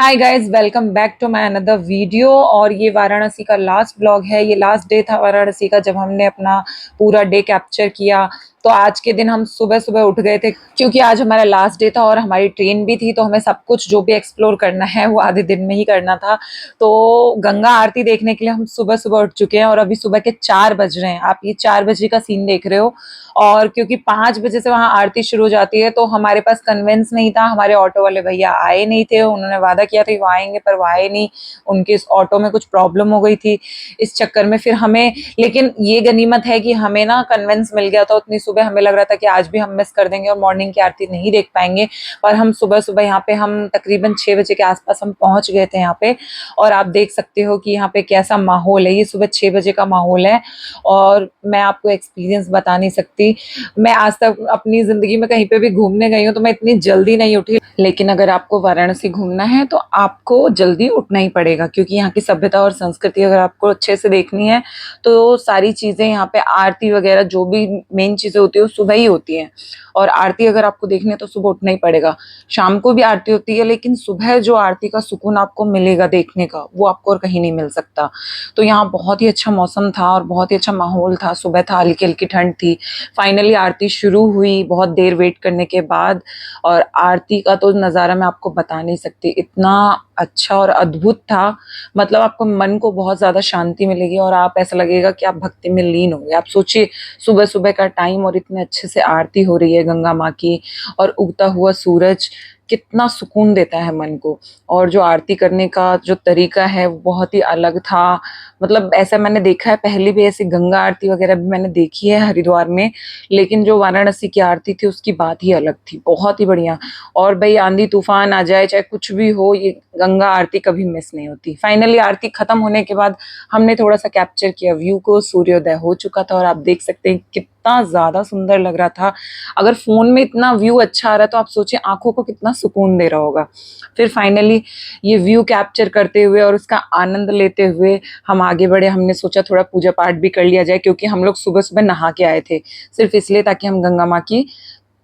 Hi guys, welcome back to my another video. और ये वाराणसी का लास्ट ब्लॉग है। ये लास्ट डे था वाराणसी का जब हमने अपना पूरा डे कैप्चर किया। तो आज के दिन हम सुबह सुबह उठ गए थे क्योंकि आज हमारा लास्ट डे था और हमारी ट्रेन भी थी, तो हमें सब कुछ जो भी एक्सप्लोर करना है वो आधे दिन में ही करना था। तो गंगा आरती देखने के लिए हम सुबह सुबह उठ चुके हैं और अभी सुबह के 4 बज रहे हैं। आप ये 4 बजे का सीन देख रहे हो। और क्योंकि 5 बजे से वहां आरती शुरू हो जाती है तो हमारे पास कन्वेंस नहीं था। हमारे ऑटो वाले भैया आए नहीं थे, उन्होंने वादा किया था वो आएंगे पर वो आए नहीं। उनके इस ऑटो में कुछ प्रॉब्लम हो गई थी, इस चक्कर में फिर हमें, लेकिन ये गनीमत है कि हमें ना कन्वेंस मिल गया था उतनी सुबह। हमें लग रहा था कि आज भी हम मिस कर देंगे और मॉर्निंग की आरती नहीं देख पाएंगे, पर हम सुबह सुबह यहाँ पे हम तकरीबन 6 बजे के आसपास हम पहुंच गए थे यहाँ पे। और आप देख सकते हो कि यहाँ पे कैसा माहौल है। ये सुबह 6 बजे का माहौल है और मैं आपको एक्सपीरियंस बता नहीं सकती। मैं आज तक अपनी जिंदगी में कहीं पे भी घूमने गई हूँ तो मैं इतनी जल्दी नहीं उठी, लेकिन अगर आपको वाराणसी घूमना है तो आपको जल्दी उठना ही पड़ेगा क्योंकि यहाँ की सभ्यता और संस्कृति अगर आपको अच्छे से देखनी है तो सारी चीजें यहाँ पे आरती वगैरह जो भी मेन चीजें होती है वो सुबह ही होती हैं। और आरती अगर आपको देखनी है तो सुबह उठना ही पड़ेगा। शाम को भी आरती होती है लेकिन सुबह जो आरती का सुकून आपको मिलेगा देखने का वो आपको और कहीं नहीं मिल सकता। तो यहाँ बहुत ही अच्छा मौसम था और बहुत ही अच्छा माहौल था। सुबह था, हल्की हल्की ठंड थी। फाइनली आरती शुरू हुई बहुत देर वेट करने के बाद। और आरती का तो नज़ारा मैं आपको बता नहीं सकती, इतना अच्छा और अद्भुत था। मतलब आपको मन को बहुत ज़्यादा शांति मिलेगी और आप ऐसा लगेगा कि आप भक्ति में लीन होंगे। आप सोचिए सुबह सुबह का टाइम और इतने अच्छे से आरती हो रही है गंगा माँ की, और उगता हुआ सूरज कितना सुकून देता है मन को। और जो आरती करने का जो तरीका है वो बहुत ही अलग था। मतलब ऐसा मैंने देखा है, पहले भी ऐसी गंगा आरती वगैरह भी मैंने देखी है हरिद्वार में, लेकिन जो वाराणसी की आरती थी उसकी बात ही अलग थी, बहुत ही बढ़िया। और भाई आंधी तूफान आ जाए चाहे कुछ भी हो, ये गंगा आरती कभी मिस नहीं होती। फाइनली आरती खत्म होने के बाद हमने थोड़ा सा कैप्चर किया व्यू को। सूर्योदय हो चुका था और आप देख सकते हैं कितना ज्यादा सुंदर लग रहा था। अगर फोन में इतना व्यू अच्छा आ रहा है तो आप सोचिए आंखों को कितना सुकून दे रहा होगा। फिर फाइनली ये व्यू कैप्चर करते हुए और उसका आनंद लेते हुए हम आगे बढ़े। हमने सोचा थोड़ा पूजा पाठ भी कर लिया जाए क्योंकि हम लोग सुबह सुबह नहा के आए थे सिर्फ इसलिए ताकि हम गंगा माँ की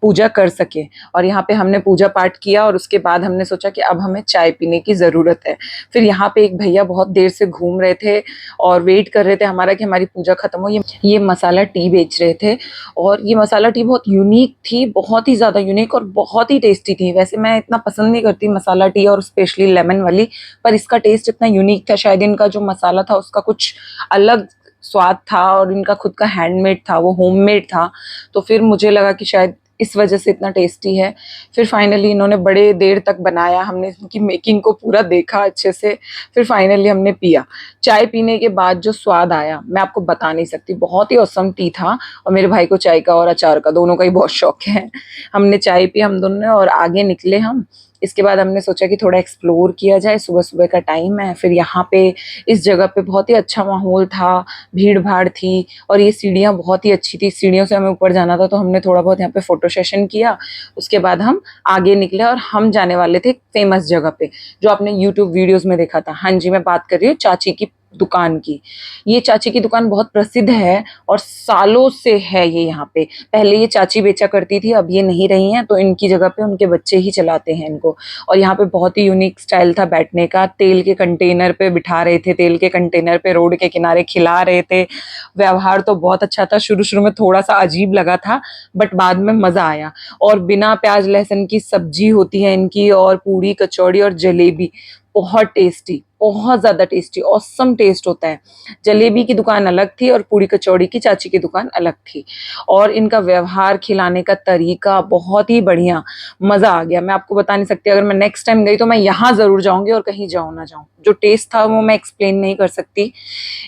पूजा कर सके। और यहाँ पे हमने पूजा पाठ किया और उसके बाद हमने सोचा कि अब हमें चाय पीने की ज़रूरत है। फिर यहाँ पे एक भैया बहुत देर से घूम रहे थे और वेट कर रहे थे हमारा कि हमारी पूजा खत्म हो। ये मसाला टी बेच रहे थे और ये मसाला टी बहुत यूनिक थी, बहुत ही ज़्यादा यूनिक और बहुत ही टेस्टी थी। वैसे मैं इतना पसंद नहीं करती मसाला टी और स्पेशली लेमन वाली, पर इसका टेस्ट इतना यूनिक था। शायद इनका जो मसाला था उसका कुछ अलग स्वाद था और इनका खुद का हैंडमेड था, वो होममेड था। तो फिर मुझे लगा कि शायद इस वजह से इतना टेस्टी है। फिर फाइनली इन्होंने बड़े देर तक बनाया, हमने इनकी मेकिंग को पूरा देखा अच्छे से। फिर फाइनली हमने पिया। चाय पीने के बाद जो स्वाद आया मैं आपको बता नहीं सकती, बहुत ही औसम टी था। और मेरे भाई को चाय का और अचार का दोनों का ही बहुत शौक है। हमने चाय पी हम दोनों ने और आगे निकले हम। इसके बाद हमने सोचा कि थोड़ा एक्सप्लोर किया जाए, सुबह सुबह का टाइम है। फिर यहाँ पे इस जगह पे बहुत ही अच्छा माहौल था, भीड़ भाड़ थी और ये सीढ़ियाँ बहुत ही अच्छी थी। सीढ़ियों से हमें ऊपर जाना था तो हमने थोड़ा बहुत यहाँ पे फोटो सेशन किया। उसके बाद हम आगे निकले और हम जाने वाले थे फेमस जगह पे जो आपने यूट्यूब वीडियोज में देखा था। हाँ जी, मैं बात कर रही हूँ चाची की दुकान की। ये चाची की दुकान बहुत प्रसिद्ध है और सालों से है ये यहाँ पे। पहले ये चाची बेचा करती थी, अब ये नहीं रही हैं, तो इनकी जगह पे उनके बच्चे ही चलाते हैं इनको। और यहाँ पे बहुत ही यूनिक स्टाइल था बैठने का। तेल के कंटेनर पे बिठा रहे थे, तेल के कंटेनर पे रोड के किनारे खिला रहे थे। व्यवहार तो बहुत अच्छा था। शुरू शुरू में थोड़ा सा अजीब लगा था बट बाद में मजा आया। और बिना प्याज लहसुन की सब्जी होती है इनकी, और पूरी कचौड़ी और जलेबी बहुत टेस्टी, बहुत ज्यादा टेस्टी, ऑसम टेस्ट होता है। जलेबी की दुकान अलग थी और पूरी कचौड़ी की चाची की दुकान अलग थी। और इनका व्यवहार, खिलाने का तरीका बहुत ही बढ़िया, मजा आ गया। मैं आपको बता नहीं सकती, अगर मैं नेक्स्ट टाइम गई तो मैं यहाँ जरूर जाऊंगी और कहीं जाऊँ ना जाऊँ। जो टेस्ट था वो मैं एक्सप्लेन नहीं कर सकती।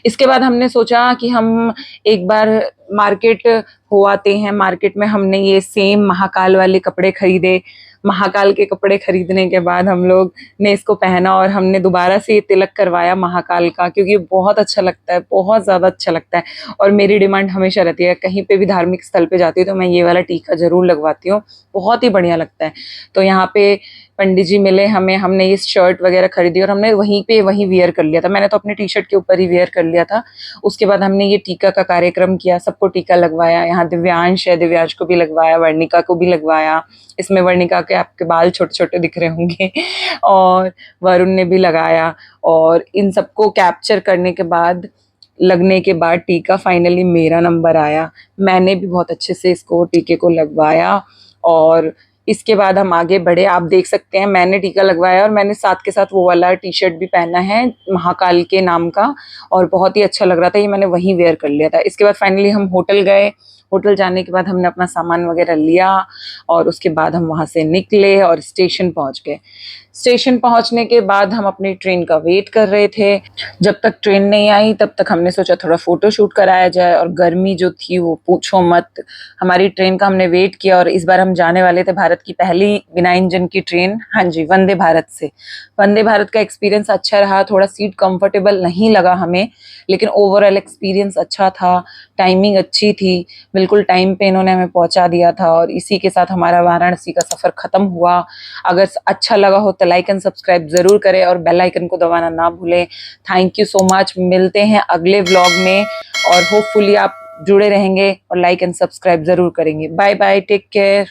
इसके बाद हमने सोचा कि हम एक बार मार्केट हो आते हैं। मार्केट में हमने ये सेम महाकाल वाले कपड़े खरीदे। महाकाल के कपड़े खरीदने के बाद हम लोग ने इसको पहना और हमने दोबारा से ये तिलक करवाया महाकाल का, क्योंकि बहुत अच्छा लगता है, बहुत ज़्यादा अच्छा लगता है। और मेरी डिमांड हमेशा रहती है, कहीं पे भी धार्मिक स्थल पे जाती हूँ तो मैं ये वाला टीका जरूर लगवाती हूँ, बहुत ही बढ़िया लगता है। तो यहाँ पे पंडित जी मिले हमें, हमने ये शर्ट वगैरह खरीदी और हमने वहीं वियर कर लिया था। मैंने तो अपने टी शर्ट के ऊपर ही वियर कर लिया था। उसके बाद हमने ये टीका का कार्यक्रम किया, सबको टीका लगवाया। यहाँ दिव्यांश है, दिव्यांश को भी लगवाया, वर्णिका को भी लगवाया। इसमें वर्णिका के आपके बाल छोटे छोटे दिख रहे होंगे और वरुण ने भी लगाया। और इन सबको कैप्चर करने के बाद, लगने के बाद टीका फाइनली मेरा नंबर आया। मैंने भी बहुत अच्छे से इसको टीके को लगवाया और इसके बाद हम आगे बढ़े। आप देख सकते हैं मैंने टीका लगवाया और मैंने साथ के साथ वो वाला टी शर्ट भी पहना है महाकाल के नाम का, और बहुत ही अच्छा लग रहा था। ये मैंने वहीं वेयर कर लिया था। इसके बाद फाइनली हम होटल गए। होटल जाने के बाद हमने अपना सामान वगैरह लिया और उसके बाद हम वहाँ से निकले और स्टेशन पहुँच गए। स्टेशन पहुँचने के बाद हम अपनी ट्रेन का वेट कर रहे थे। जब तक ट्रेन नहीं आई तब तक हमने सोचा थोड़ा फोटो शूट कराया जाए, और गर्मी जो थी वो पूछो मत। हमारी ट्रेन का हमने वेट किया और इस बार हम जाने वाले थे भारत की पहली बिना इंजन की ट्रेन, हाँ जी, वंदे भारत से। वंदे भारत का एक्सपीरियंस अच्छा रहा। थोड़ा सीट कंफर्टेबल नहीं लगा हमें, लेकिन ओवरऑल एक्सपीरियंस अच्छा था। टाइमिंग अच्छी थी, बिल्कुल टाइम पे इन्होंने हमें पहुंचा दिया था। और इसी के साथ हमारा वाराणसी का सफर खत्म हुआ। अगर अच्छा लगा हो तो लाइक एंड सब्सक्राइब जरूर करें और बेल आइकन को दबाना ना भूलें। Thank you so much. मिलते हैं अगले व्लॉग में और होपफुली आप जुड़े रहेंगे और लाइक एंड सब्सक्राइब जरूर करेंगे। Bye bye, take care.